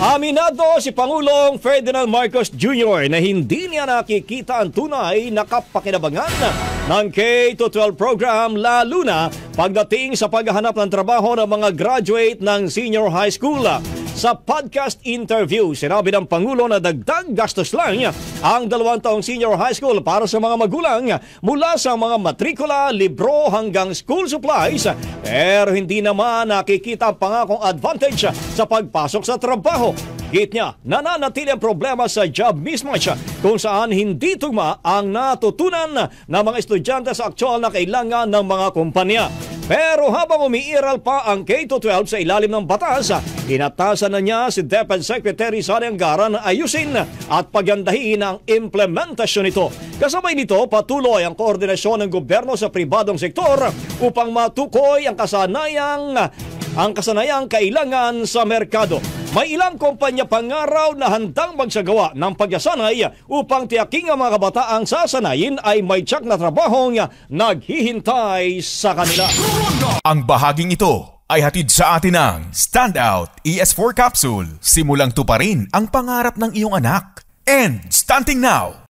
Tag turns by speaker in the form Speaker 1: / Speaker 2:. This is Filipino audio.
Speaker 1: Aminado si Pangulong Ferdinand Marcos Jr. na hindi niya nakikita ang tunay na kapakinabangan ng K-12 program, lalo na pagdating sa paghahanap ng trabaho ng mga graduate ng senior high school. Sa podcast interview, sinabi ng Pangulo na dagdag gastos lang ang 2 taong senior high school para sa mga magulang mula sa mga matrikula, libro hanggang school supplies, pero hindi naman nakikita ang pangakong advantage sa pagpasok sa trabaho. Git niya, nananatili ang problema sa job mismatch kung saan hindi tugma ang natutunan ng mga estudyante sa aktual na kailangan ng mga kumpanya. Pero habang umiiral pa ang K-12 sa ilalim ng batas, inatasan na niya si DepEd Secretary Sara Angara na ayusin at pagandahin ang implementasyon nito. Kasabay nito, patuloy ang koordinasyon ng gobyerno sa pribadong sektor upang matukoy ang kasanayang kailangan sa merkado. May ilang kumpanya pangaraw na handang magsagawa ng pagsasanay upang tiyaking ang mga kabataang sasanayin ay may tiyak na trabahong naghihintay sa kanila.
Speaker 2: Ang bahaging ito ay hatid sa atin ng Standout ES4 Capsule. Simulang tuparin ang pangarap ng iyong anak. And starting now,